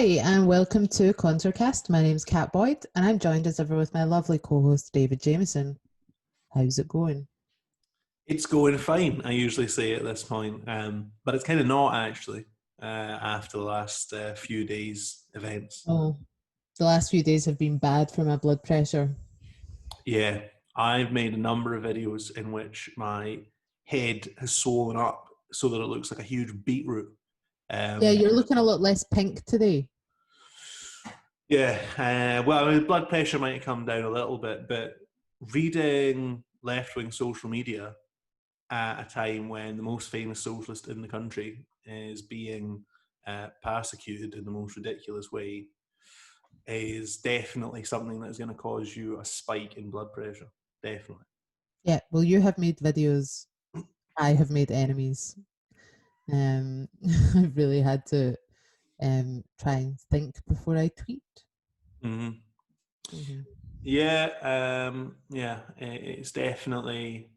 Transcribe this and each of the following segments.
Hi, and welcome to corbyncast. My name's Kat Boyd, and I'm joined as ever with my lovely co-host David Jameson. How's it going? It's going fine, I usually say at this point, but it's kind of not actually after the last few days' events. Oh, the last few days have been bad for my blood pressure. Yeah, I've made a number of videos in which my head has swollen up so that it looks like a huge beetroot. Yeah, you're looking a lot less pink today. Yeah, well, I mean, blood pressure might come down a little bit, but reading left-wing social media at a time when the most famous socialist in the country is being persecuted in the most ridiculous way is definitely something that is going to cause you a spike in blood pressure. Definitely. Yeah, well, you have made videos. I have made enemies. I've really had to try and think before I tweet. Mm-hmm. Mm-hmm. Yeah, it's definitely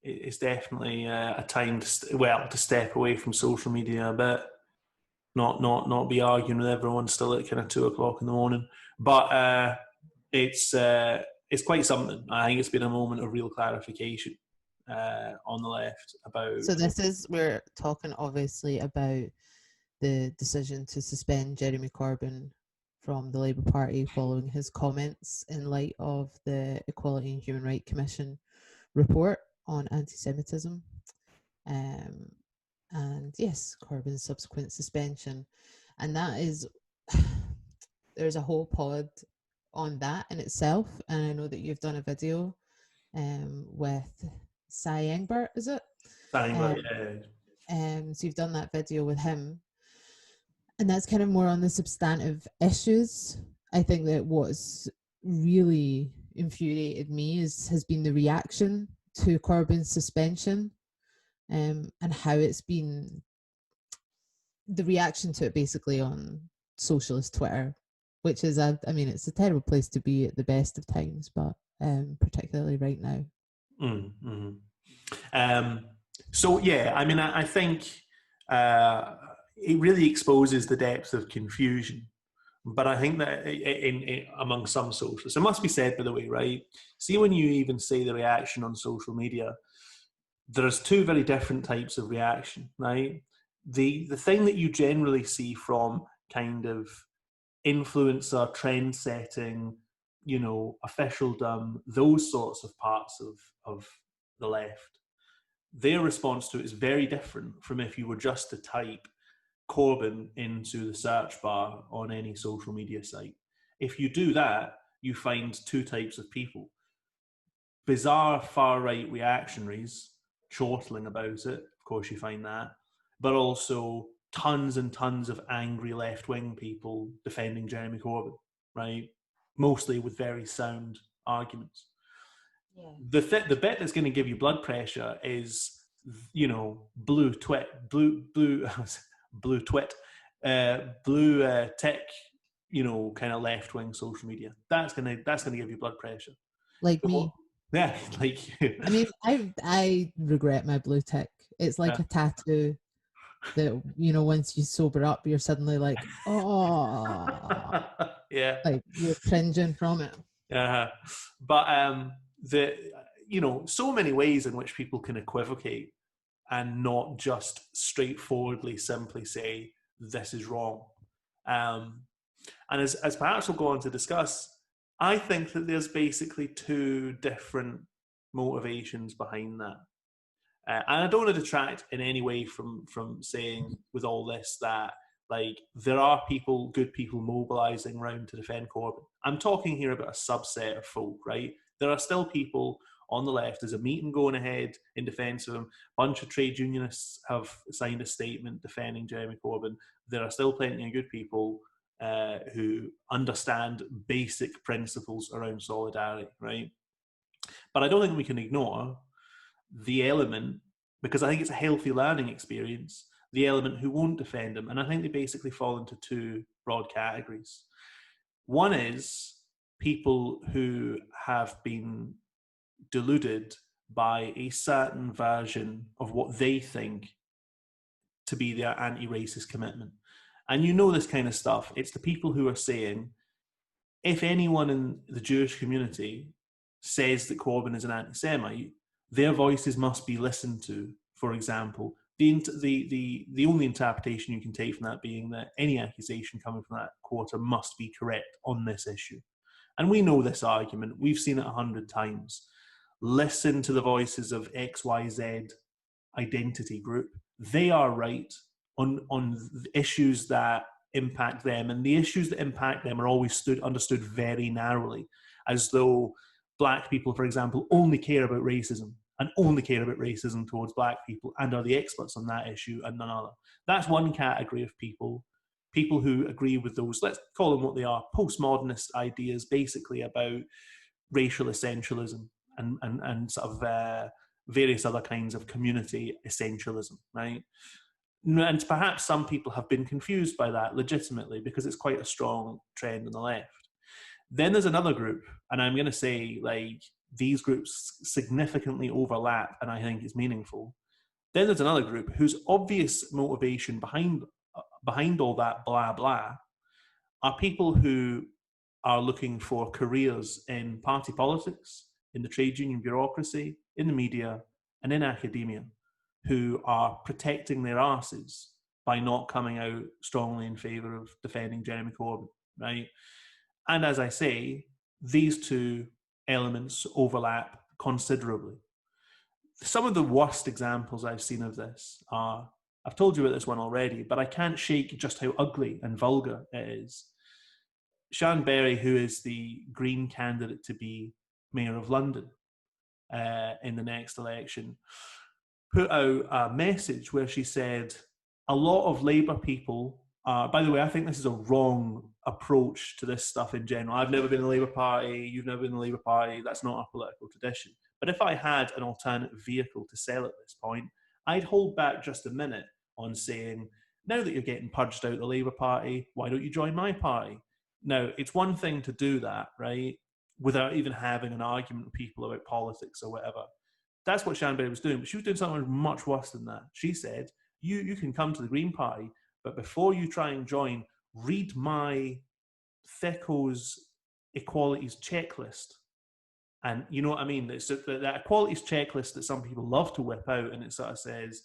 a time to to step away from social media a bit, not be arguing with everyone still at kind of 2 o'clock in the morning. But it's quite something. I think it's been a moment of real clarification on the left about. So we're talking obviously about the decision to suspend Jeremy Corbyn from the Labour Party following his comments in light of the Equality and Human Rights Commission report on anti-Semitism. And yes, Corbyn's subsequent suspension. And that is, there's a whole pod on that in itself. And I know that you've done a video with Cy Engbert, is it? So you've done that video with him. And that's kind of more on the substantive issues. I think that what's really infuriated me has been the reaction to Corbyn's suspension, and how it's been, the reaction to it basically on socialist Twitter, which is, I mean, it's a terrible place to be at the best of times, but particularly right now. So yeah, I mean, I think it really exposes the depth of confusion. But I think that in among some socialists, it must be said, by the way, right? See, when you even say the reaction on social media, there's two very different types of reaction, right? The thing that you generally see from kind of influencer, trend setting, officialdom, those sorts of parts of the left, their response to it is very different from if you were just to type Corbyn into the search bar on any social media site. If you do that, you find two types of people. Bizarre far-right reactionaries chortling about it, of course you find that, but also tons and tons of angry left-wing people defending Jeremy Corbyn, right? Mostly with very sound arguments. Yeah. The bit that's going to give you blood pressure is, blue tech, kind of left wing social media. That's gonna give you blood pressure. Like me. Yeah, like you. I mean, I regret my blue tick. It's like a tattoo that, once you sober up, you're suddenly like, oh, yeah, like you're cringing from it. Yeah, but so many ways in which people can equivocate and not just straightforwardly simply say this is wrong. And as perhaps we'll go on to discuss, I think that there's basically two different motivations behind that. And I don't want to detract in any way from saying with all this that, like, there are good people mobilising around to defend Corbyn. I'm talking here about a subset of folk, right? There are still people on the left. There's a meeting going ahead in defence of him. A bunch of trade unionists have signed a statement defending Jeremy Corbyn. There are still plenty of good people who understand basic principles around solidarity, right? But I don't think we can ignore the element, because I think it's a healthy learning experience, the element who won't defend him. And I think they basically fall into two broad categories. One is people who have been deluded by a certain version of what they think to be their anti-racist commitment. And you know this kind of stuff. It's the people who are saying, if anyone in the Jewish community says that Corbyn is an anti-Semite, their voices must be listened to, for example. The only interpretation you can take from that being that any accusation coming from that quarter must be correct on this issue. And we know this argument. We've seen it 100 times. Listen to the voices of XYZ identity group. They are right on issues that impact them. And the issues that impact them are always understood very narrowly, as though black people, for example, only care about racism and only care about racism towards black people and are the experts on that issue and none other. That's one category of people who agree with those, let's call them what they are, postmodernist ideas, basically about racial essentialism and sort of various other kinds of community essentialism, right? And perhaps some people have been confused by that legitimately because it's quite a strong trend on the left. Then there's another group, and I'm going to say like these groups significantly overlap, and I think it's meaningful. Then there's another group whose obvious motivation behind all that blah blah are people who are looking for careers in party politics, in the trade union bureaucracy, in the media, and in academia, who are protecting their arses by not coming out strongly in favour of defending Jeremy Corbyn, right? And as I say, these two elements overlap considerably. Some of the worst examples I've seen of this are, I've told you about this one already, but I can't shake just how ugly and vulgar it is. Sian Berry, who is the Green candidate to be Mayor of London in the next election, put out a message where she said, a lot of Labour people are, by the way, I think this is a wrong approach to this stuff in general. I've never been in the Labour Party, you've never been in the Labour Party, that's not our political tradition. But if I had an alternative vehicle to sell at this point, I'd hold back just a minute on saying, now that you're getting purged out of the Labour Party, why don't you join my party? Now, it's one thing to do that, right, without even having an argument with people about politics or whatever. That's what Sian Berry was doing, but she was doing something much worse than that. She said, you can come to the Green Party, but before you try and join, read my Thecco's equalities checklist. And you know what I mean? It's that equalities checklist that some people love to whip out, and it sort of says,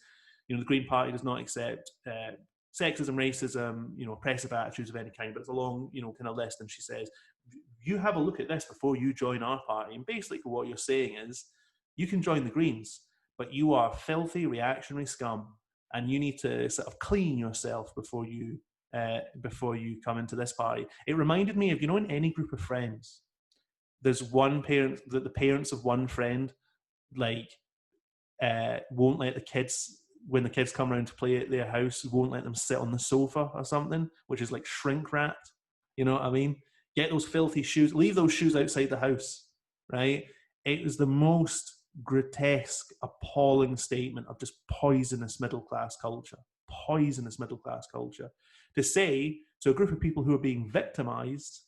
the Green Party does not accept sexism, racism, oppressive attitudes of any kind, but it's a long, kind of list. And she says, you have a look at this before you join our party. And basically what you're saying is, you can join the Greens, but you are filthy reactionary scum, and you need to sort of clean yourself before you come into this party. It reminded me of, in any group of friends, there's one parent that the parents of one friend won't let the kids, when the kids come around to play at their house, won't let them sit on the sofa or something, which is like shrink wrapped. You know what I mean? Get those filthy shoes, leave those shoes outside the house, right? It was the most grotesque, appalling statement of just poisonous middle class culture. To say to a group of people who are being victimized,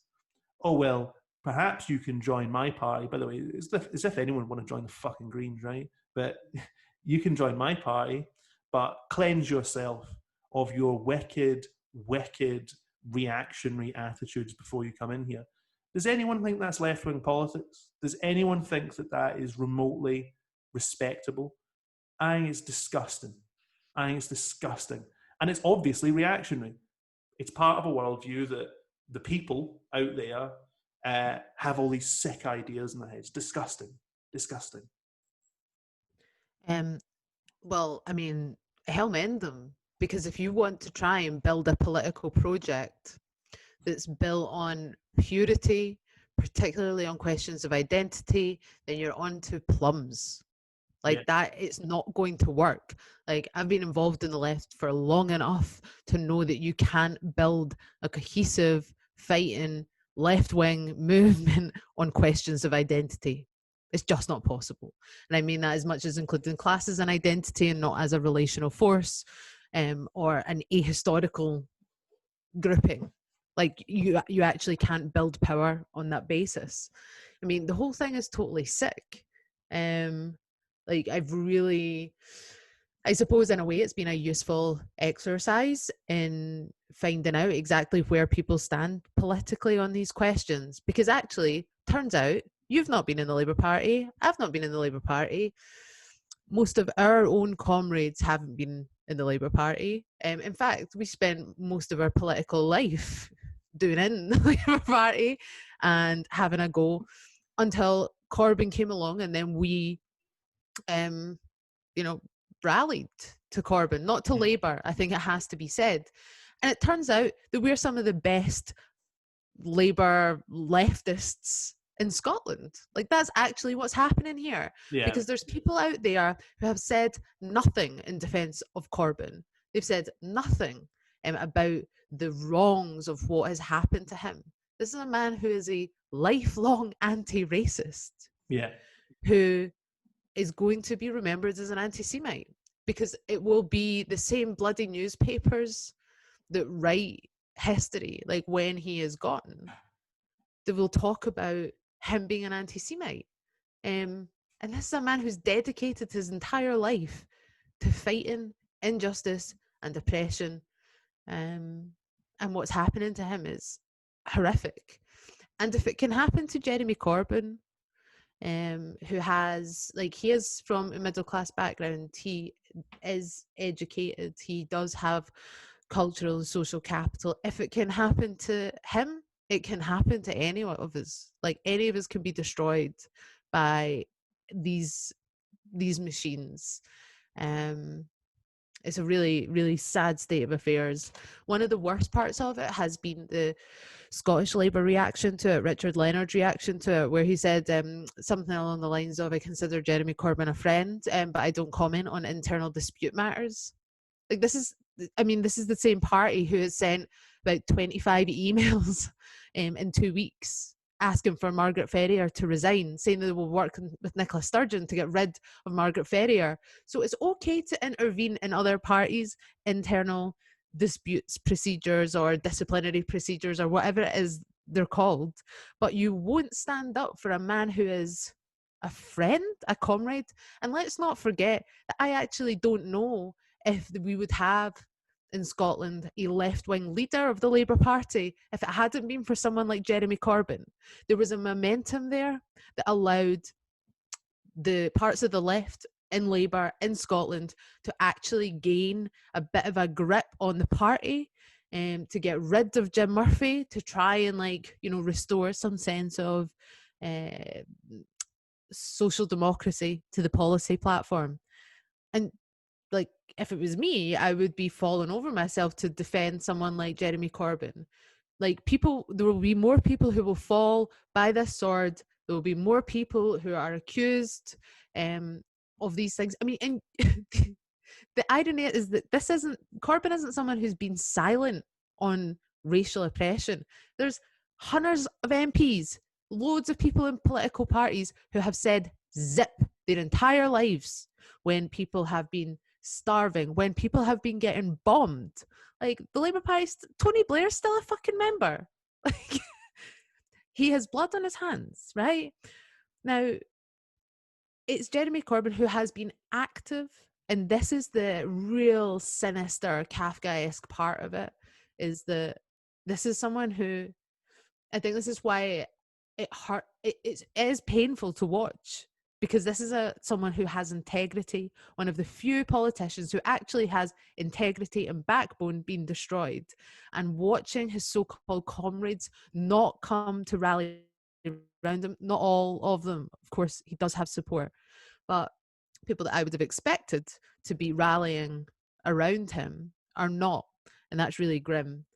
oh, well, perhaps you can join my party. By the way, as if anyone would want to join the fucking Greens, right? But you can join my party, but cleanse yourself of your wicked reactionary attitudes before you come in here. Does anyone think that's left-wing politics? Does anyone think that that is remotely respectable? I think it's disgusting. And it's obviously reactionary. It's part of a worldview that the people out there have all these sick ideas in their heads. Disgusting. Well, I mean, hell mend them. Because if you want to try and build a political project that's built on purity, particularly on questions of identity, then you're on to plums. That, it's not going to work. I've been involved in the left for long enough to know that you can't build a cohesive, fighting, left-wing movement on questions of identity. It's just not possible. And I mean that as much as including class as an identity and not as a relational force or an ahistorical grouping. You actually can't build power on that basis. I mean, the whole thing is totally sick. I suppose in a way it's been a useful exercise in finding out exactly where people stand politically on these questions. Because actually, turns out, you've not been in the Labour Party, I've not been in the Labour Party, most of our own comrades haven't been in the Labour Party. In fact, we spent most of our political life doing in the Labour Party and having a go until Corbyn came along, and then we, rallied to Corbyn, not to Labour, I think it has to be said. And it turns out that we're some of the best Labour leftists in Scotland. Like, that's actually what's happening here. Yeah. Because there's people out there who have said nothing in defence of Corbyn. They've said nothing about the wrongs of what has happened to him. This is a man who is a lifelong anti-racist. Yeah. Who is going to be remembered as an anti-Semite, because it will be the same bloody newspapers that write history, like when he is gone, they will talk about him being an anti-Semite. And this is a man who's dedicated his entire life to fighting injustice and oppression. And what's happening to him is horrific. And if it can happen to Jeremy Corbyn, who has, like, he is from a middle class background, he is educated, he does have cultural and social capital. If it can happen to him, it can happen to any of us. Like, any of us can be destroyed by these machines. It's a really, really sad state of affairs. One of the worst parts of it has been the Scottish Labour reaction to it, Richard Leonard's reaction to it, where he said something along the lines of, I consider Jeremy Corbyn a friend, but I don't comment on internal dispute matters. Like, this is the same party who has sent about 25 emails in 2 weeks asking for Margaret Ferrier to resign, saying that they will work with Nicola Sturgeon to get rid of Margaret Ferrier. So it's okay to intervene in other parties' internal disputes, procedures, or disciplinary procedures, or whatever it is they're called, but you won't stand up for a man who is a friend, a comrade. And let's not forget that I actually don't know if we would have in Scotland a left-wing leader of the Labour Party if it hadn't been for someone like Jeremy Corbyn. There was a momentum there that allowed the parts of the left in Labour in Scotland to actually gain a bit of a grip on the party, to get rid of Jim Murphy, to try and restore some sense of social democracy to the policy platform. And like, if it was me, I would be falling over myself to defend someone like Jeremy Corbyn. Like, there will be more people who will fall by this sword. There will be more people who are accused of these things. I mean, and the irony is that Corbyn isn't someone who's been silent on racial oppression. There's hundreds of MPs, loads of people in political parties who have said zip their entire lives when people have been starving, when people have been getting bombed. Like, the Labour Party, Tony Blair's still a fucking member. Like, he has blood on his hands, right? Now, it's Jeremy Corbyn who has been active, and this is the real sinister Kafkaesque part of it, is that this is someone who, I think this is why it is painful to watch, because this is someone who has integrity, one of the few politicians who actually has integrity and backbone being destroyed, and watching his so-called comrades not come to rally around him. Not all of them, of course, he does have support, but people that I would have expected to be rallying around him are not, and that's really grim.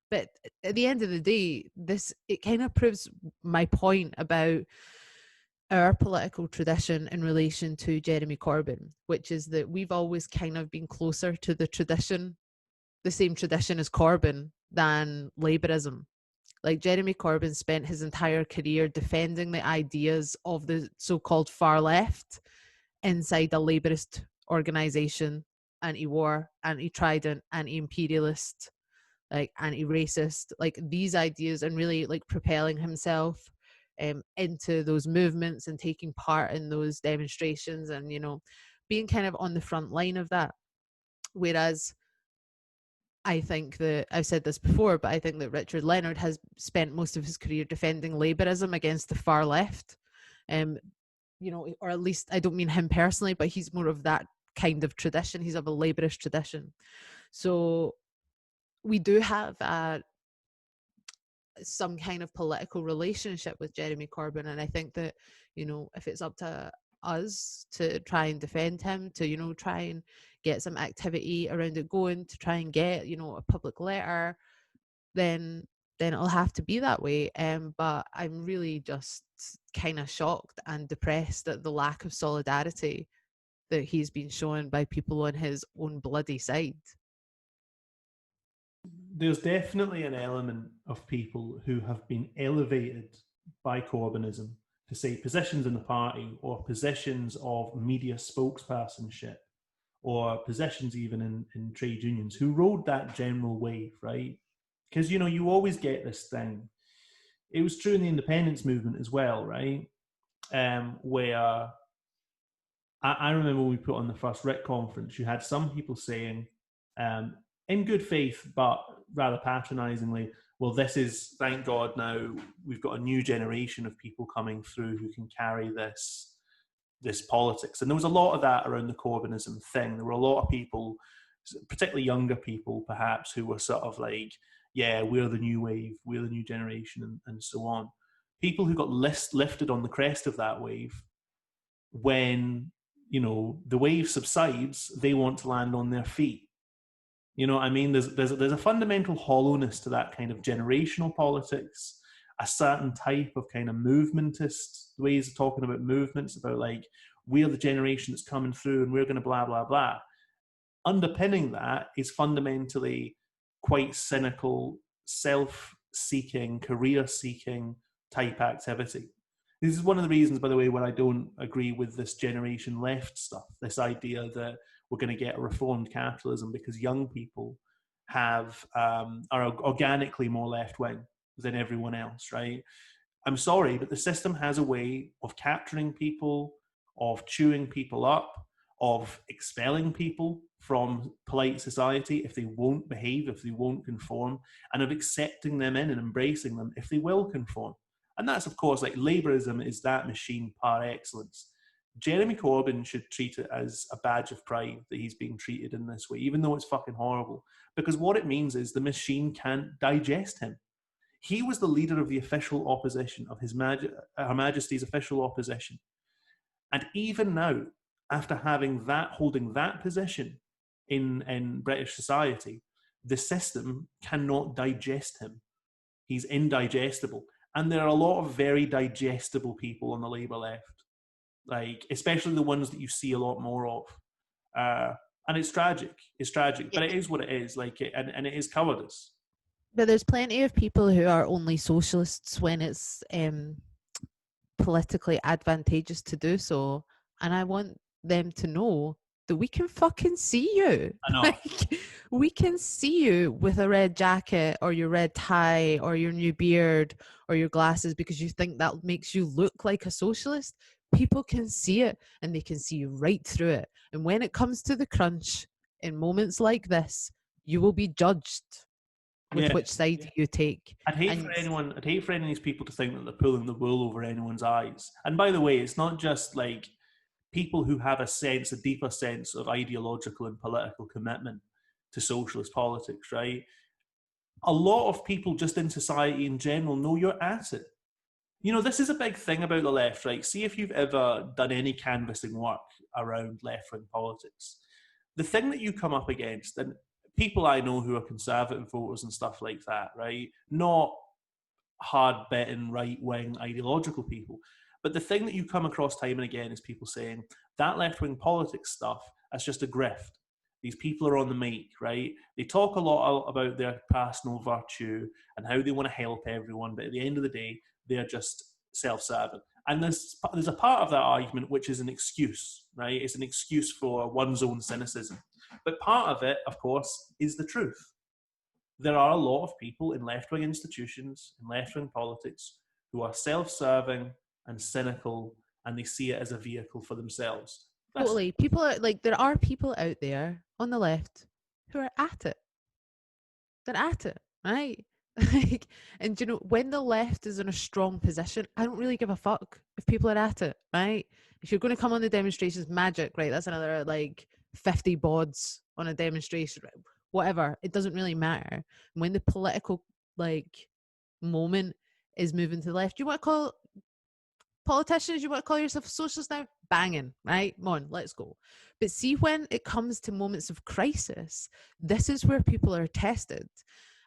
But at the end of the day, it kind of proves my point about our political tradition in relation to Jeremy Corbyn, which is that we've always kind of been closer to the same tradition as Corbyn than Labourism. Like, Jeremy Corbyn spent his entire career defending the ideas of the so-called far left inside a Labourist organisation, anti-war, anti-Trident, anti-imperialist, like anti-racist, like these ideas, and really like propelling himself into those movements and taking part in those demonstrations, and being kind of on the front line of that. Whereas I think that I've said this before, but I think that Richard Leonard has spent most of his career defending Labourism against the far left. Or at least I don't mean him personally, but he's more of that kind of tradition. He's of a Labourist tradition. So we do have some kind of political relationship with Jeremy Corbyn. And I think that, if it's up to us to try and defend him, to, try and get some activity around it going, to try and get, a public letter, then it'll have to be that way. But I'm really just kind of shocked and depressed at the lack of solidarity that he's been shown by people on his own bloody side. There's definitely an element of people who have been elevated by Corbynism to say positions in the party or positions of media spokespersonship or positions even in trade unions who rode that general wave, right? Because, you always get this thing. It was true in the independence movement as well, right? Where I remember when we put on the first RIT conference, you had some people saying, in good faith, but rather patronisingly, well, this is, thank God now, we've got a new generation of people coming through who can carry this politics. And there was a lot of that around the Corbynism thing. There were a lot of people, particularly younger people perhaps, who were sort of like, yeah, we're the new wave, we're the new generation, and so on. People who got lifted on the crest of that wave, when, the wave subsides, they want to land on their feet. You know what I mean? There's a fundamental hollowness to that kind of generational politics, a certain type of kind of movementist ways of talking about movements, about like, we're the generation that's coming through and we're going to blah, blah, blah. Underpinning that is fundamentally quite cynical, self-seeking, career-seeking type activity. This is one of the reasons, by the way, where I don't agree with this generation left stuff, this idea that we're going to get a reformed capitalism because young people are organically more left-wing than everyone else, right? I'm sorry, but the system has a way of capturing people, of chewing people up, of expelling people from polite society if they won't behave, if they won't conform, and of accepting them in and embracing them if they will conform. And that's, of course, like Labourism is that machine par excellence. Jeremy Corbyn should treat it as a badge of pride that he's being treated in this way, even though it's fucking horrible. Because what it means is the machine can't digest him. He was the leader of the official opposition, of Her Majesty's official opposition. And even now, after holding that position in British society, the system cannot digest him. He's indigestible. And there are a lot of very digestible people on the Labour left, like especially the ones that you see a lot more of. And it's tragic. It's tragic, but it is what it is. And it is cowardice. But there's plenty of people who are only socialists when it's politically advantageous to do so, and I want them to know that we can fucking see you. I know. Like, we can see you with a red jacket or your red tie or your new beard or your glasses because you think that makes you look like a socialist. People can see it, and they can see you right through it. And when it comes to the crunch, in moments like this, you will be judged with which side you take. I'd hate for any of these people to think that they're pulling the wool over anyone's eyes. And by the way, it's not just like people who have a deeper sense of ideological and political commitment to socialist politics, right? A lot of people just in society in general know you're at it. This is a big thing about the left, right? See if you've ever done any canvassing work around left-wing politics. The thing that you come up against, and people I know who are conservative voters and stuff like that, right? Not hard-betting right-wing ideological people. But the thing that you come across time and again is people saying that left-wing politics stuff, that's just a grift. These people are on the make, right? They talk a lot about their personal virtue and how they want to help everyone, but at the end of the day, they're just self-serving. And there's a part of that argument which is an excuse, right? It's an excuse for one's own cynicism. But part of it, of course, is the truth. There are a lot of people in left-wing institutions, in left-wing politics, who are self-serving and cynical, and they see it as a vehicle for themselves. Totally. People are like, there are people out there on the left who are at it. they're at it, right? Like, and you know, when the left is in a strong position, I don't really give a fuck if people are at it, right? If you're going to come on the demonstrations, magic, right? That's another like 50 bods on a demonstration, right? Whatever. It doesn't really matter. When the political like moment is moving to the left, you want to call politicians, you want to call yourself socialists now? Banging, right? Come on, let's go. But see, when it comes to moments of crisis, this is where people are tested.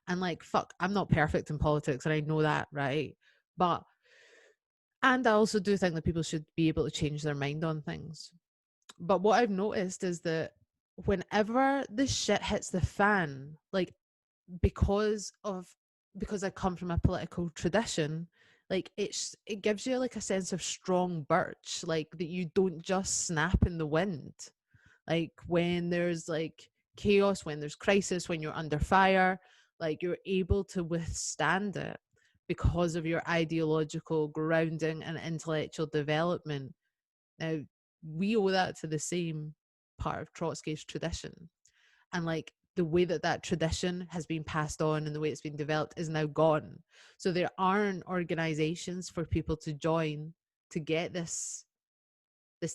And like, fuck, I'm not perfect in politics, and I know that, right? But, and I also do think that people should be able to change their mind on things. But what I've noticed is that whenever the shit hits the fan, like, because of because I come from a political tradition, like it gives you like a sense of strong birch, like that you don't just snap in the wind. Like when there's like chaos, when there's crisis, when you're under fire, like you're able to withstand it because of your ideological grounding and intellectual development. Now, we owe that to the same part of Trotsky's tradition. And like the way that that tradition has been passed on and the way it's been developed is now gone. So there aren't organizations for people to join to get this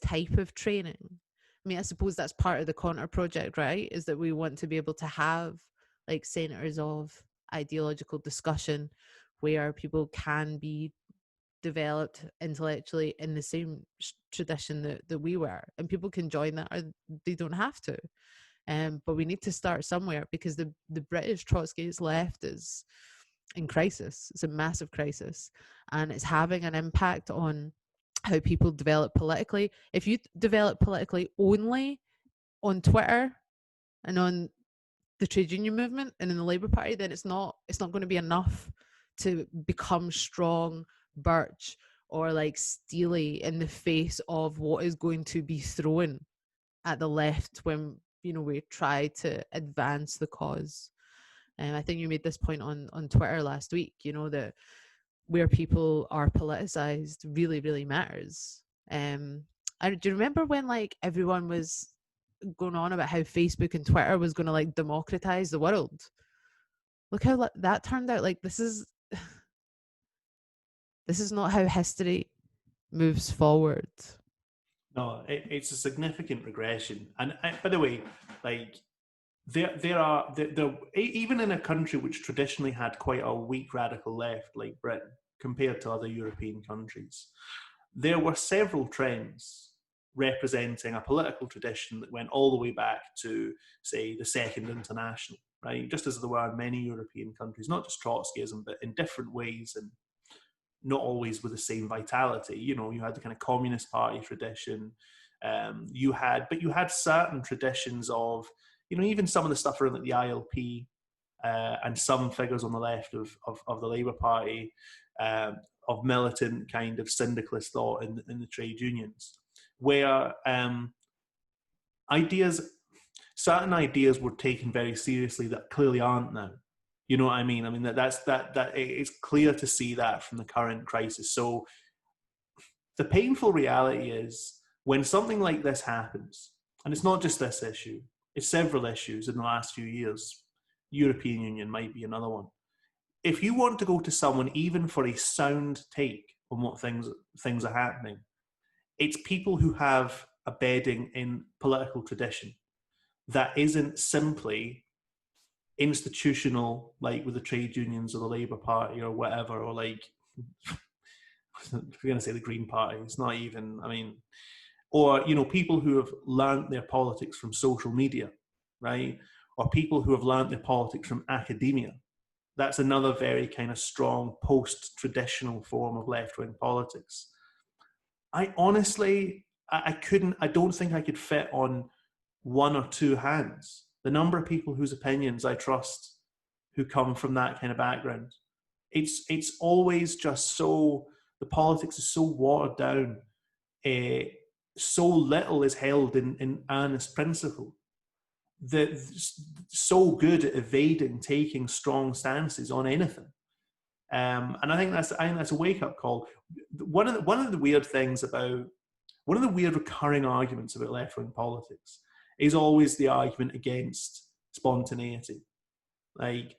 type of training. I mean, I suppose that's part of the Counter Project, right? Is that we want to be able to have like centers of ideological discussion where people can be developed intellectually in the same tradition that we were, and people can join that or they don't have to. But we need to start somewhere because the British Trotskyist left is in crisis. It's a massive crisis, and it's having an impact on how people develop politically. If you develop politically only on Twitter and on the trade union movement and in the Labour Party, then it's not going to be enough to become strong birch or like steely in the face of what is going to be thrown at the left when we try to advance the cause. And I think you made this point on Twitter last week, that where people are politicized really, really matters. Do you remember when like everyone was going on about how Facebook and Twitter was going to like democratize the world? Look how that turned out. Like this is not how history moves forward. No, it's a significant regression. And by the way, like there are even in a country which traditionally had quite a weak radical left like Britain compared to other European countries, there were several trends representing a political tradition that went all the way back to, say, the Second International, right? Just as there were in many European countries, not just Trotskyism, but in different ways and not always with the same vitality. You had the kind of Communist Party tradition. You had certain traditions of, even some of the stuff around like the ILP and some figures on the left of the Labour Party, of militant kind of syndicalist thought in the trade unions, where certain ideas were taken very seriously that clearly aren't now. You know what I mean? I mean that it's clear to see that from the current crisis. So the painful reality is when something like this happens, and it's not just this issue, it's several issues in the last few years. European Union might be another one. If you want to go to someone even for a sound take on what things are happening, it's people who have a bedding in political tradition that isn't simply institutional, like with the trade unions or the Labour Party or whatever, or like, we're going to say the Green Party, it's not even, I mean, or, people who have learned their politics from social media, right? Or people who have learned their politics from academia. That's another very kind of strong post-traditional form of left-wing politics. I honestly, I don't think I could fit on one or two hands the number of people whose opinions I trust who come from that kind of background. It's always just so, the politics is so watered down, so little is held in earnest principle, that so good at evading taking strong stances on anything. And I think that's a wake-up call. One of the weird recurring arguments about left-wing politics is always the argument against spontaneity. Like,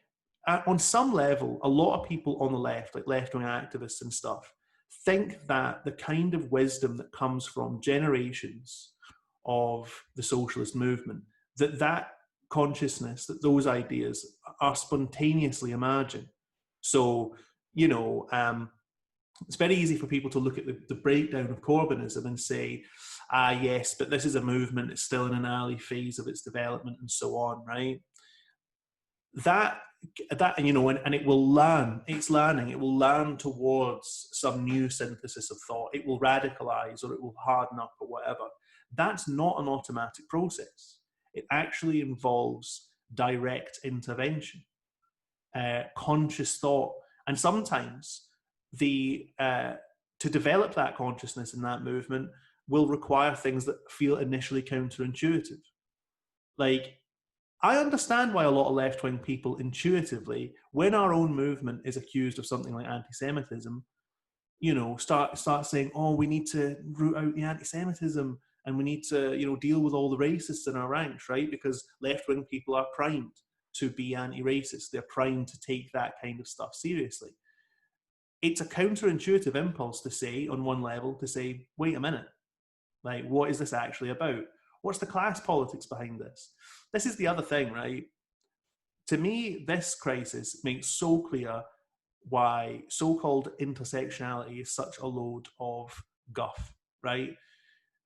on some level, a lot of people on the left, like left-wing activists and stuff, think that the kind of wisdom that comes from generations of the socialist movement, that consciousness, that those ideas are spontaneously emerging. So, it's very easy for people to look at the breakdown of Corbynism and say, yes, but this is a movement, it's still in an early phase of its development and so on, right? That and it will learn, it's learning, it will learn towards some new synthesis of thought, it will radicalize or it will harden up or whatever. That's not an automatic process. It actually involves direct intervention, conscious thought, and sometimes to develop that consciousness in that movement will require things that feel initially counterintuitive. Like, I understand why a lot of left-wing people intuitively, when our own movement is accused of something like anti-Semitism, start saying, oh, we need to root out the anti-Semitism and we need to, deal with all the racists in our ranks, right? Because left-wing people are primed to be anti-racist. They're primed to take that kind of stuff seriously. It's a counterintuitive impulse to say, on one level, to say, wait a minute, like, what is this actually about? What's the class politics behind this? This is the other thing, right? To me, this crisis makes so clear why so-called intersectionality is such a load of guff, right?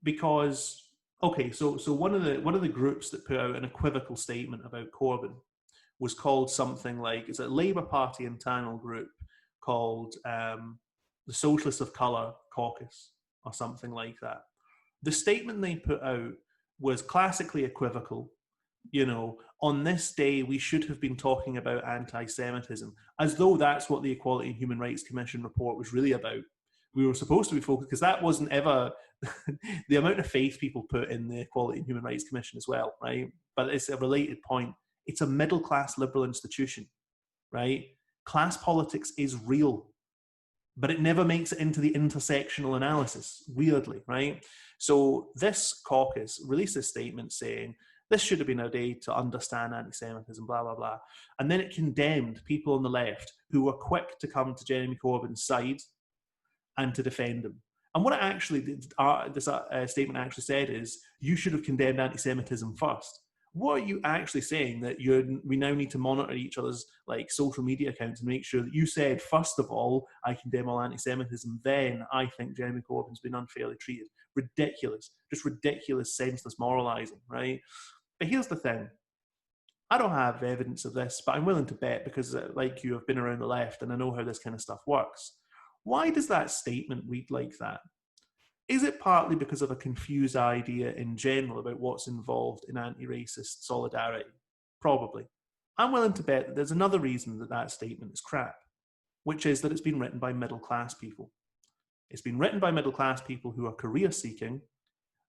Because, okay, so one of the groups that put out an equivocal statement about Corbyn was called something like, it's a Labour Party internal group called the Socialists of Colour Caucus or something like that. The statement they put out was classically equivocal. On this day, we should have been talking about anti-Semitism, as though that's what the Equality and Human Rights Commission report was really about. We were supposed to be focused, because that wasn't ever the amount of faith people put in the Equality and Human Rights Commission as well, right? But it's a related point. It's a middle-class liberal institution, right? Class politics is real, but it never makes it into the intersectional analysis, weirdly, right? So this caucus released a statement saying, this should have been a day to understand anti-Semitism, blah, blah, blah. And then it condemned people on the left who were quick to come to Jeremy Corbyn's side and to defend him. And what it actually did, this statement actually said is, you should have condemned anti-Semitism first. What are you actually saying? That we now need to monitor each other's social media accounts and make sure that you said, first of all, I condemn all anti-Semitism, then I think Jeremy Corbyn's been unfairly treated. Ridiculous. Just ridiculous, senseless moralising, right? But here's the thing. I don't have evidence of this, but I'm willing to bet, because like you, have been around the left and I know how this kind of stuff works. Why does that statement read like that? Is it partly because of a confused idea in general about what's involved in anti-racist solidarity? Probably. I'm willing to bet that there's another reason that statement is crap, which is that it's been written by middle-class people. It's been written by middle-class people who are career-seeking,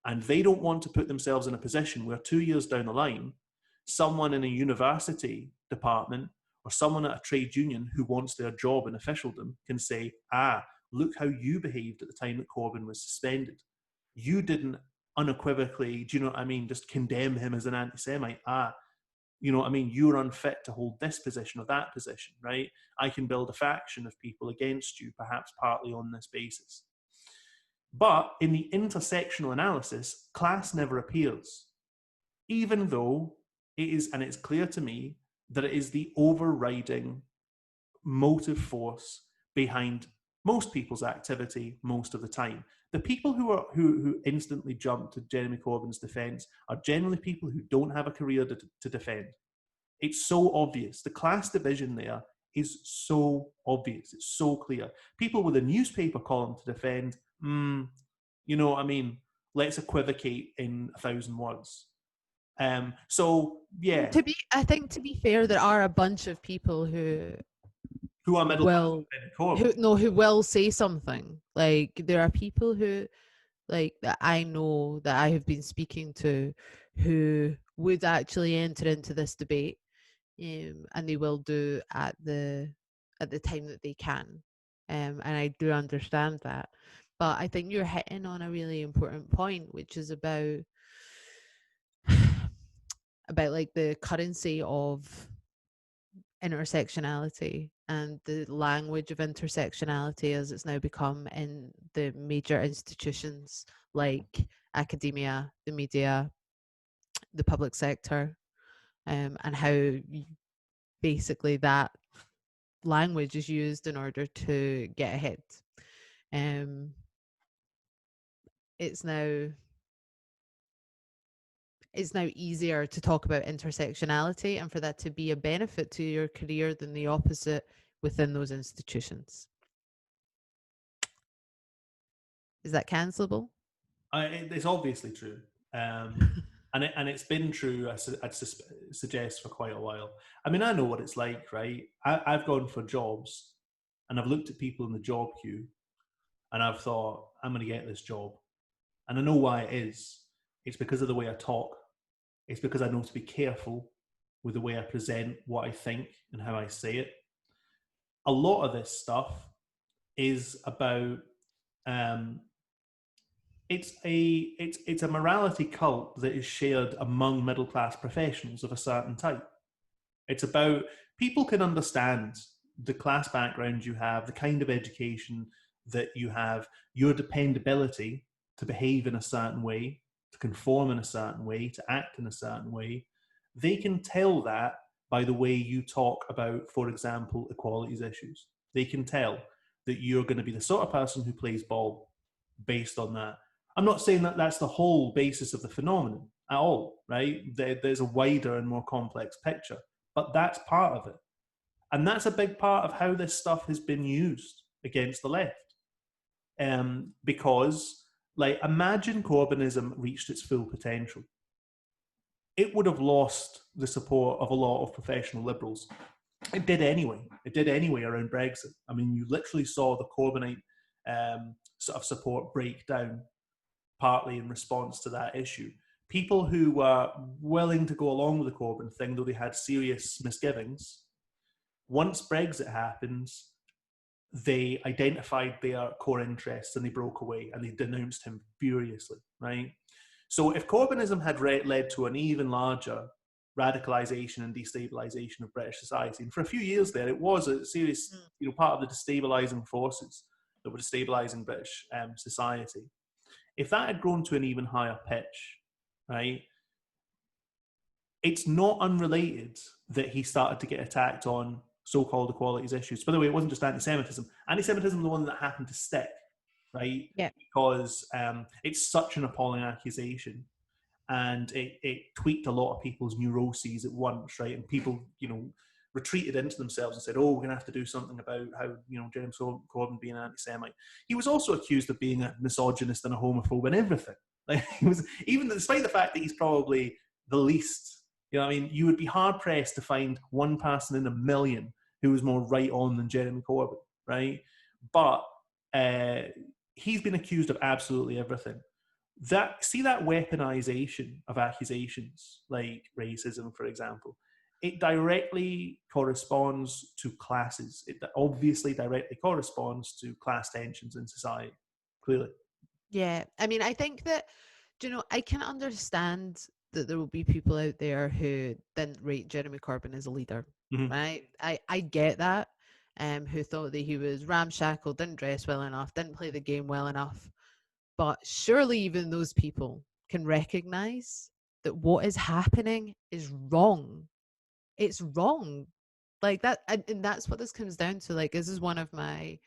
and they don't want to put themselves in a position where 2 years down the line, someone in a university department or someone at a trade union who wants their job in officialdom can say, look how you behaved at the time that Corbyn was suspended. You didn't unequivocally, do you know what I mean, just condemn him as an anti-Semite. You know what I mean? You're unfit to hold this position or that position, right? I can build a faction of people against you, perhaps partly on this basis. But in the intersectional analysis, class never appears, even though it is, and it's clear to me, that it is the overriding motive behind most people's activity most of the time. The people who instantly jump to Jeremy Corbyn's defence are generally people who don't have a career to defend. It's so obvious. The class division there is so obvious. It's so clear. People with a newspaper column to defend, you know what I mean? Let's equivocate in 1,000 words. So yeah. I think to be fair, there are a bunch of people who are middle class, who will say something. Like, there are people who, that I know, that I have been speaking to, who would actually enter into this debate, and they will do at the time that they can, and I do understand that. But I think you're hitting on a really important point, which is about the currency of intersectionality and the language of intersectionality as it's now become in the major institutions like academia, the media, the public sector, and how basically that language is used in order to get ahead. Um, it's now easier to talk about intersectionality and for that to be a benefit to your career than the opposite within those institutions. Is that cancelable? It's obviously true. And it's been true, I'd suggest, for quite a while. I mean, I know what it's like, right? I've gone for jobs and I've looked at people in the job queue and I've thought, I'm going to get this job. And I know why it is. It's because of the way I talk. It's because I know to be careful with the way I present what I think and how I say it. A lot of this stuff is about it's a morality cult that is shared among middle class professionals of a certain type. It's about people can understand the class background you have, the kind of education that you have, your dependability to behave in a certain way, to conform in a certain way, to act in a certain way. They can tell that by the way you talk about, for example, equalities issues. They can tell that you're going to be the sort of person who plays ball based on that. I'm not saying that that's the whole basis of the phenomenon at all, right? There's a wider and more complex picture, but that's part of it. And that's a big part of how this stuff has been used against the left. Because, like, imagine Corbynism reached its full potential. It would have lost the support of a lot of professional liberals. It did anyway. It did anyway around Brexit. I mean, you literally saw the Corbynite sort of support break down partly in response to that issue. People who were willing to go along with the Corbyn thing, though they had serious misgivings, once Brexit happens, they identified their core interests and they broke away and they denounced him furiously, right? So if Corbynism had led to an even larger radicalisation and destabilisation of British society, and for a few years there, it was a serious, part of the destabilising forces that were destabilising British society. If that had grown to an even higher pitch, right, it's not unrelated that he started to get attacked on so-called equalities issues. By the way, it wasn't just anti-Semitism. Anti-Semitism is the one that happened to stick, right? Yeah. Because it's such an appalling accusation. And it tweaked a lot of people's neuroses at once, right? And people, retreated into themselves and said, "Oh, we're going to have to do something about how, Jeremy Corbyn being an anti-Semite." He was also accused of being a misogynist and a homophobe and everything. Like, he was, even despite the fact that he's probably the least, you would be hard pressed to find one person in a million who was more right on than Jeremy Corbyn, right? But he's been accused of absolutely everything. That weaponization of accusations like racism, for example, it directly corresponds to classes. It obviously directly corresponds to class tensions in society, clearly. Yeah, I mean, I think that, I can understand that there will be people out there who didn't rate Jeremy Corbyn as a leader, right? I get that, who thought that he was ramshackle, didn't dress well enough, didn't play the game well enough. But surely even those people can recognize that what is happening is wrong. It's wrong. Like that, and that's what this comes down to. Like, this is one of my,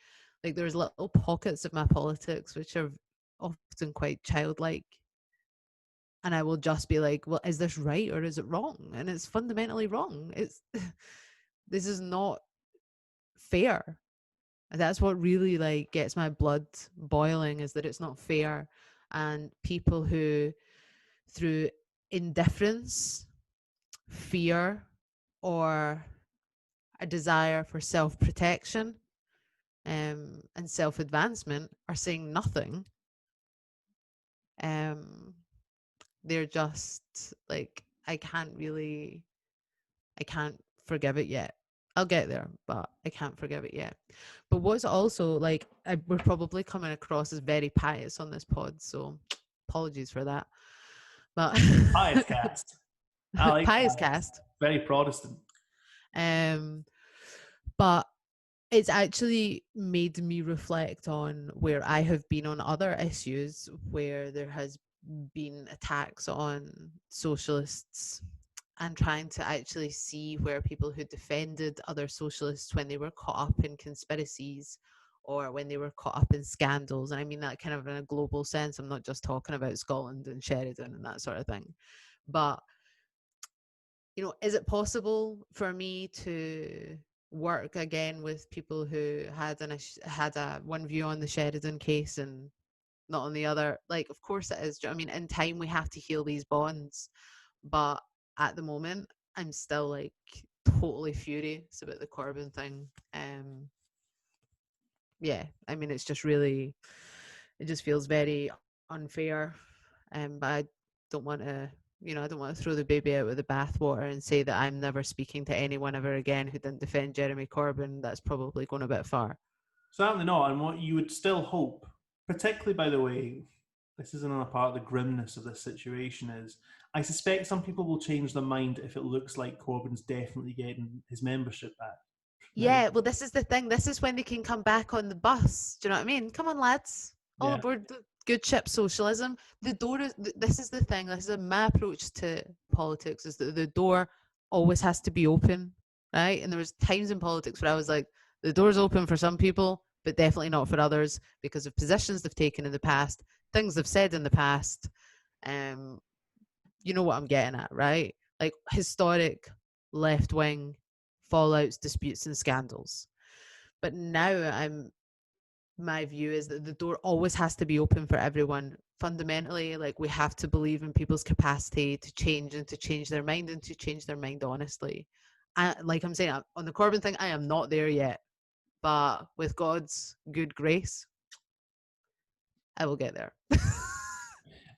like, there's little pockets of my politics which are often quite childlike. And I will just be like, well, is this right or is it wrong? And it's fundamentally wrong. It's this is not fair. And that's what really like gets my blood boiling, is that it's not fair. And people who, through indifference, fear, or a desire for self-protection and self-advancement, are saying nothing. They're just like, I can't forgive it yet. I'll get there, but I can't forgive it yet. But what's also like, we're probably coming across as very pious on this pod, so apologies for that. But Pious cast. I like pious cast. Very Protestant. But it's actually made me reflect on where I have been on other issues where there has been attacks on socialists, and trying to actually see where people who defended other socialists when they were caught up in conspiracies or when they were caught up in scandals, and I mean that kind of in a global sense, I'm not just talking about Scotland and Sheridan and that sort of thing, but is it possible for me to work again with people who had a one view on the Sheridan case and not on the other? Like, of course it is. Do you know what I mean? In time, we have to heal these bonds, but at the moment, I'm still like totally furious about the Corbyn thing. Yeah, I mean, it's just really, it just feels very unfair. But I don't want to, I don't want to throw the baby out with the bathwater and say that I'm never speaking to anyone ever again who didn't defend Jeremy Corbyn. That's probably going a bit far. Certainly not. And what you would still hope, particularly, by the way, this is another part of the grimness of this situation, is I suspect some people will change their mind if it looks like Corbyn's definitely getting his membership back. Yeah, well, this is the thing. This is when they can come back on the bus. Do you know what I mean? Come on, lads. All aboard the good ship socialism. The door is, this is the thing. This is my approach to politics, is that the door always has to be open, right? And there was times in politics where I was like, the door's open for some people, but definitely not for others because of positions they've taken in the past, things they've said in the past. You know what I'm getting at, right? Like historic left-wing fallouts, disputes, and scandals. But now my view is that the door always has to be open for everyone. Fundamentally, like, we have to believe in people's capacity to change and to change their mind and to change their mind honestly. Like I'm saying, on the Corbyn thing, I am not there yet, but with God's good grace, I will get there.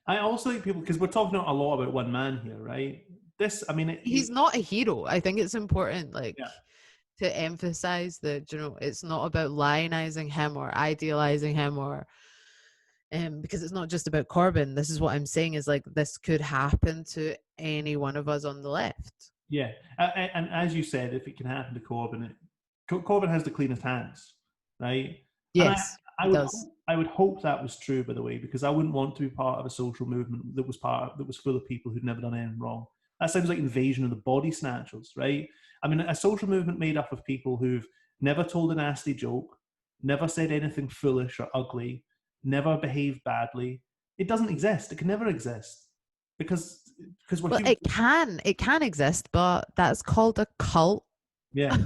I also think people, because we're talking a lot about one man here, right? This, I mean, He's not a hero. I think it's important, like, yeah. to emphasize that, it's not about lionizing him or idealizing him, or because it's not just about Corbyn. This is what I'm saying, is like, this could happen to any one of us on the left. Yeah, and as you said, if it can happen to Corbyn, Corbyn has the cleanest hands, right? Yes, and he does. I would hope that was true, by the way, because I wouldn't want to be part of a social movement that was full of people who'd never done anything wrong. That sounds like invasion of the body snatchers, right? I mean, a social movement made up of people who've never told a nasty joke, never said anything foolish or ugly, never behaved badly. It doesn't exist. It can never exist because we're human. It can exist, but that's called a cult. Yeah.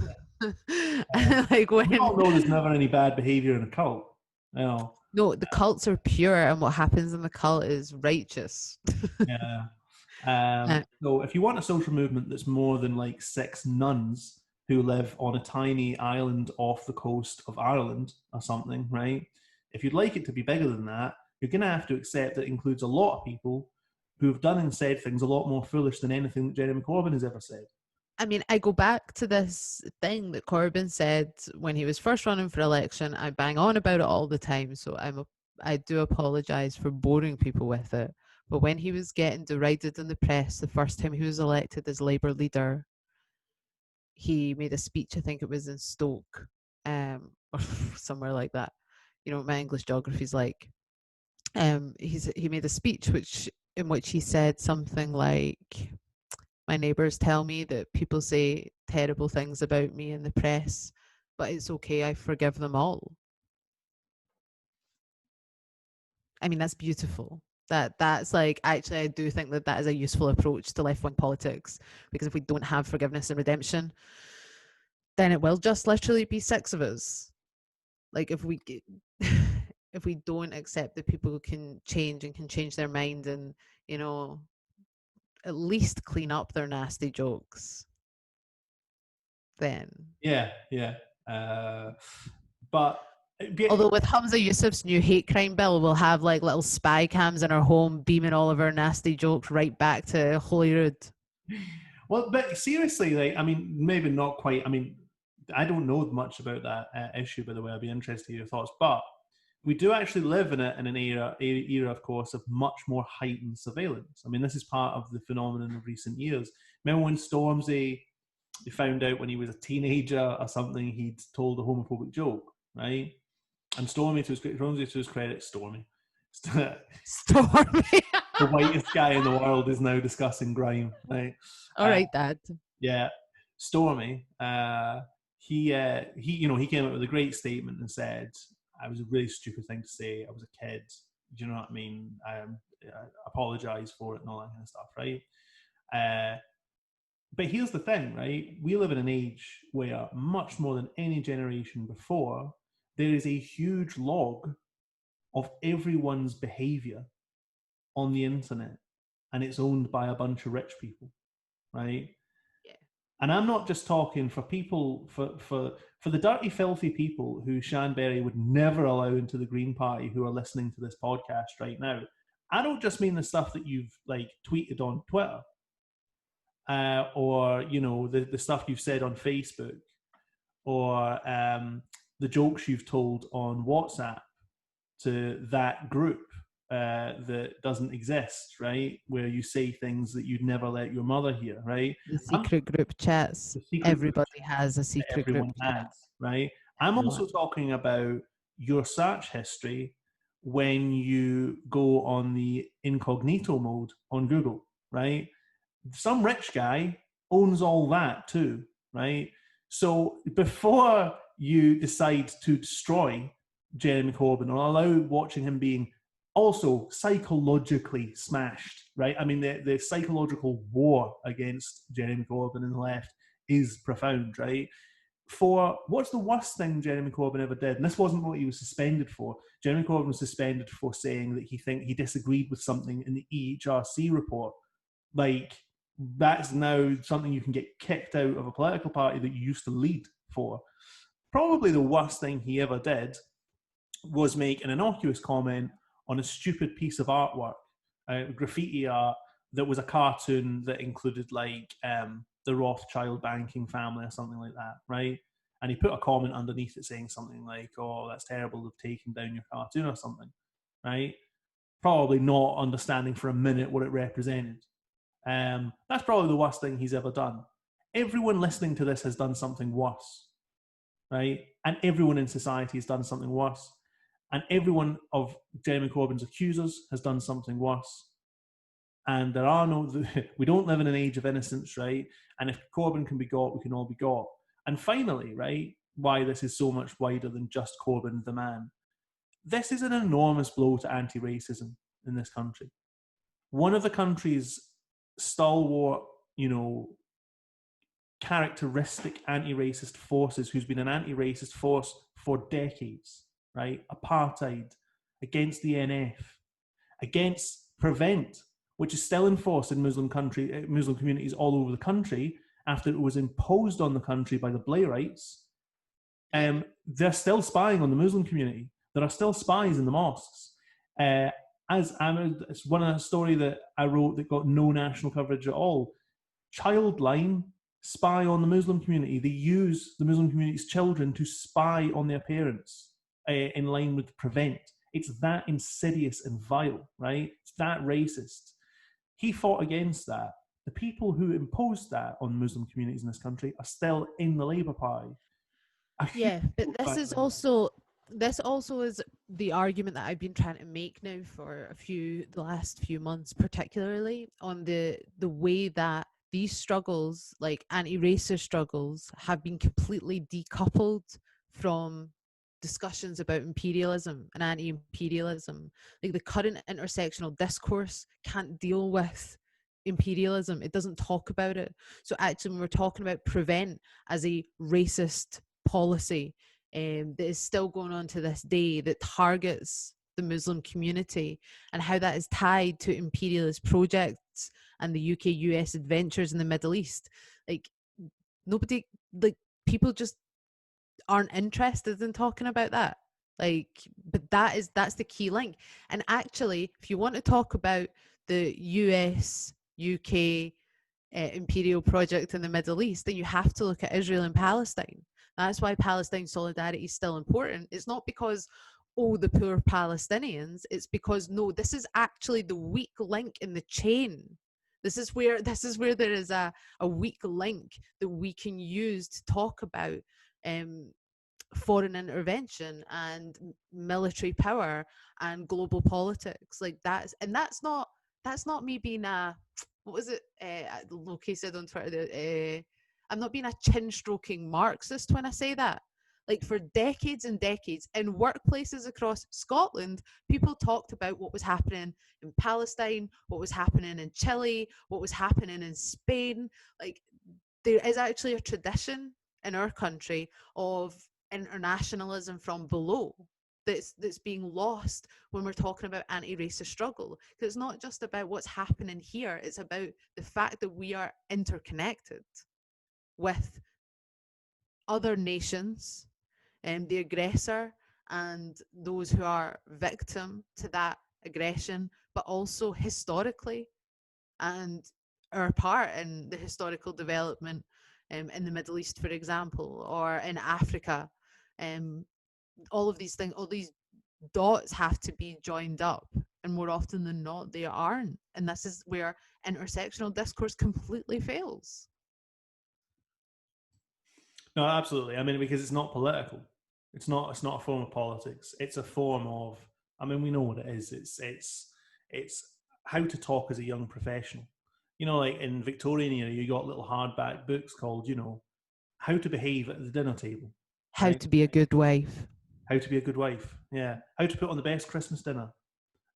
Like, when we all know there's never any bad behavior in a cult. No, the cults are pure, and what happens in the cult is righteous. Yeah. So if you want a social movement that's more than like 6 nuns who live on a tiny island off the coast of Ireland or something, right? If you'd like it to be bigger than that, you're going to have to accept that it includes a lot of people who have done and said things a lot more foolish than anything that Jeremy Corbyn has ever said. I mean, I go back to this thing that Corbyn said when he was first running for election. I bang on about it all the time, so I do apologise for boring people with it. But when he was getting derided in the press the first time he was elected as Labour leader, he made a speech, I think it was in Stoke, or somewhere like that. My English geography's like. He made a speech in which he said something like, my neighbours tell me that people say terrible things about me in the press, but it's okay, I forgive them all. I mean, that's beautiful. That's like, actually, I do think that is a useful approach to left-wing politics, because if we don't have forgiveness and redemption, then it will just literally be 6 of us. Like, if we don't accept that people can change and can change their mind and, at least clean up their nasty jokes, then. Yeah. But although with Hamza Yusuf's new hate crime bill, we'll have like little spy cams in our home beaming all of our nasty jokes right back to Holyrood. Well, but seriously, like, I mean, maybe not quite. I mean, I don't know much about that issue, by the way. I'd be interested in your thoughts. But we do actually live in an era, of course, of much more heightened surveillance. I mean, this is part of the phenomenon of recent years. Remember when Stormzy they found out when he was a teenager or something he'd told a homophobic joke, right? And Stormy, to his credit, Stormy, Stormy. the whitest guy in the world, is now discussing grime, right? All right, Dad. Yeah, Stormy. He came out with a great statement and said, "I was a really stupid thing to say. I was a kid. Do you know what I mean? I apologize for it and all that kind of stuff, right?" But here's the thing, right? We live in an age where, much more than any generation before, there is a huge log of everyone's behavior on the internet, and it's owned by a bunch of rich people, right? Yeah. And I'm not just talking for people, for the dirty, filthy people who Shanberry would never allow into the Green Party, who are listening to this podcast right now. I don't just mean the stuff that you've like tweeted on Twitter, or the stuff you've said on Facebook, or the jokes you've told on WhatsApp to that group that doesn't exist, right? Where you say things that you'd never let your mother hear, right? The secret group chats. Everybody has a secret group chat. Right? I'm also talking about your search history when you go on the incognito mode on Google, right? Some rich guy owns all that too, right? So before you decide to destroy Jeremy Corbyn or allow watching him being also psychologically smashed, right? I mean, the psychological war against Jeremy Corbyn and the left is profound, right? For what's the worst thing Jeremy Corbyn ever did? And this wasn't what he was suspended for. Jeremy Corbyn was suspended for saying that he disagreed with something in the EHRC report. Like, that's now something you can get kicked out of a political party that you used to lead for. Probably the worst thing he ever did was make an innocuous comment on a stupid piece of artwork, graffiti art, that was a cartoon that included like the Rothschild banking family or something like that, right? And he put a comment underneath it saying something like, "Oh, that's terrible, they've taken down your cartoon," or something, right? Probably not understanding for a minute what it represented. That's probably the worst thing he's ever done. Everyone listening to this has done something worse, right? And everyone in society has done something worse. And everyone of Jeremy Corbyn's accusers has done something worse. And we don't live in an age of innocence, right? And if Corbyn can be got, we can all be got. And finally, right, why this is so much wider than just Corbyn the man. This is an enormous blow to anti-racism in this country. One of the country's stalwart, characteristic anti-racist forces, who's been an anti-racist force for decades, right? Apartheid, against the NF, against Prevent, which is still enforced in Muslim communities all over the country after it was imposed on the country by the Blairites. They're still spying on the Muslim community. There are still spies in the mosques. It's one story that I wrote that got no national coverage at all. Childline spy on the Muslim community. They use the Muslim community's children to spy on their parents in line with Prevent. It's that insidious and vile, right? It's that racist. He fought against that. The people who imposed that on Muslim communities in this country are still in the Labour Party. Yeah, but this also is the argument that I've been trying to make now for the last few months, particularly on the way that these struggles, like anti-racist struggles, have been completely decoupled from discussions about imperialism and anti-imperialism. Like, the current intersectional discourse can't deal with imperialism. It doesn't talk about it. So actually, when we're talking about Prevent as a racist policy that is still going on to this day, that targets the Muslim community, and how that is tied to imperialist projects and the UK-US adventures in the Middle East, like, nobody, like, people just aren't interested in talking about that. Like, but that's the key link. And actually, if you want to talk about the US UK imperial project in the Middle East, then you have to look at Israel and Palestine. That's why Palestine solidarity is still important. It's not because, oh, the poor Palestinians. It's because, no, this is actually the weak link in the chain This is where there is a weak link that we can use to talk about foreign intervention and military power and global politics. Like that's not me being a, what was it? Loki said on Twitter, I'm not being a chin stroking Marxist when I say that. Like for decades and decades in workplaces across Scotland, people talked about what was happening in Palestine, what was happening in Chile, what was happening in Spain. Like there is actually a tradition in our country of internationalism from below that's being lost when we're talking about anti-racist struggle. Because it's not just about what's happening here, it's about the fact that we are interconnected with other nations and the aggressor and those who are victim to that aggression, but also historically and our part in the historical development in the Middle East, for example, or in Africa. All of these things, all these dots have to be joined up, and more often than not, they aren't. And this is where intersectional discourse completely fails. No, absolutely. I mean, because it's not political. It's not a form of politics. It's a form of. I mean, we know what it is. It's how to talk as a young professional. You know, like in Victorian era, you got little hardback books called, you know, how to behave at the dinner table. How Right? to be a good wife. How to be a good wife. Yeah. How to put on the best Christmas dinner.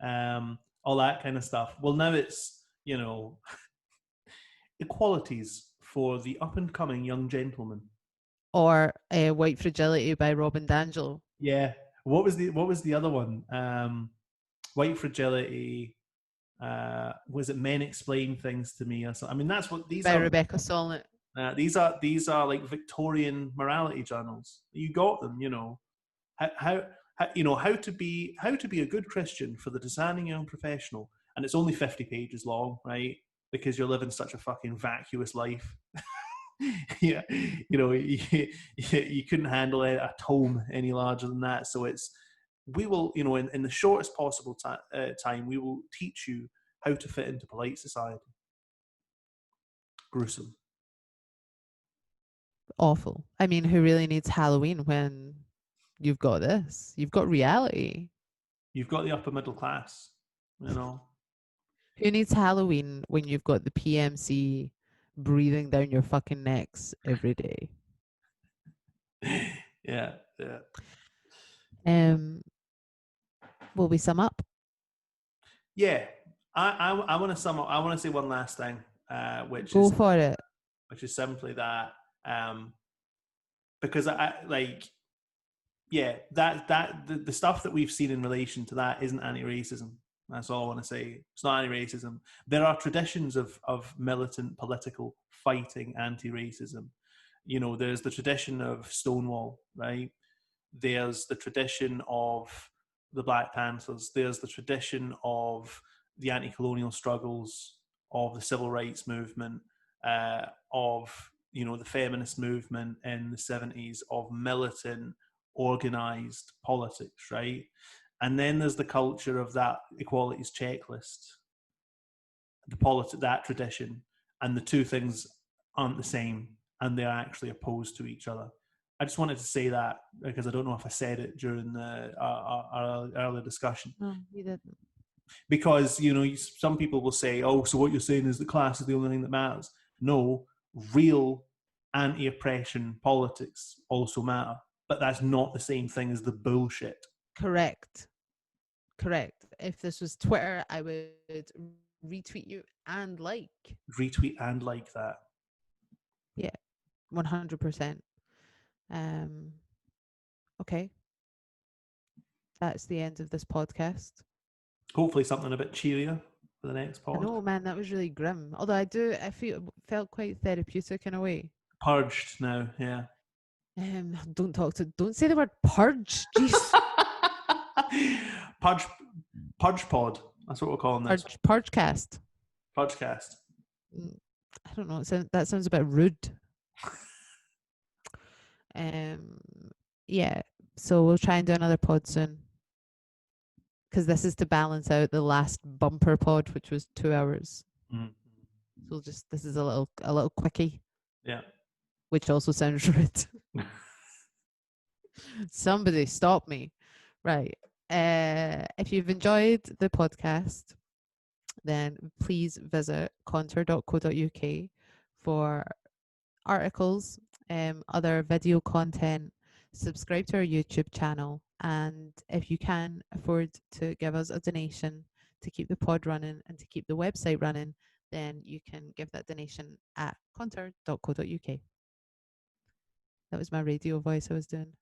All that kind of stuff. Well, now it's, you know, equalities for the up and coming young gentleman. Or White Fragility by Robin D'Angelo. Yeah. What was the other one? White Fragility. Was it Men Explain Things to Me or something? I mean, that's what these by are. Rebecca Solnit. These are like Victorian morality journals. You got them, you know. How you know how to be a good Christian for the discerning young professional, and it's only 50 pages long, right? Because you're living such a fucking vacuous life. Yeah, you know, you couldn't handle a tome any larger than that. So we will, you know, in the shortest possible time, we will teach you how to fit into polite society. Gruesome. Awful. I mean, who really needs Halloween when you've got this? You've got reality. You've got the upper middle class, you know. Who needs Halloween when you've got the PMC breathing down your fucking necks every day? Yeah. Will we sum up? Yeah. I want to sum up. I want to say one last thing, which Go for it. Which is simply that, because I like, yeah, that the stuff that we've seen in relation to that isn't anti-racism. That's all I want to say. It's not anti-racism. There are traditions of militant political fighting anti-racism. You know, there's the tradition of Stonewall, right? There's the tradition of the Black Panthers. There's the tradition of the anti-colonial struggles, of the civil rights movement, of, you know, the feminist movement in the 70s, of militant, organized politics, right? And then there's the culture of that equalities checklist, that tradition, and the two things aren't the same, and they're actually opposed to each other. I just wanted to say that because I don't know if I said it during our earlier discussion. No, you didn't. Because, you know, some people will say, oh, so what you're saying is that class is the only thing that matters. No, real anti-oppression politics also matter. But that's not the same thing as the bullshit. Correct. If this was Twitter, I would retweet you and like. Retweet and like that. Yeah, 100%. Okay. That's the end of this podcast. Hopefully something a bit cheerier for the next pod. I know, man, that was really grim. Although I felt quite therapeutic in a way. Purged now, yeah. Don't say the word purge. Jeez. Purge pod. That's what we're calling this. Purgecast. Purgecast. I don't know. That sounds a bit rude. Yeah. So we'll try and do another pod soon. Because this is to balance out the last bumper pod, which was 2 hours. Mm. So this is a little quickie, Yeah. which also sounds rude. Somebody stop me. Right. If you've enjoyed the podcast, then please visit contour.co.uk for articles, other video content. Subscribe to our YouTube channel, and if you can afford to give us a donation to keep the pod running and to keep the website running, then you can give that donation at contour.co.uk. That was my radio voice I was doing.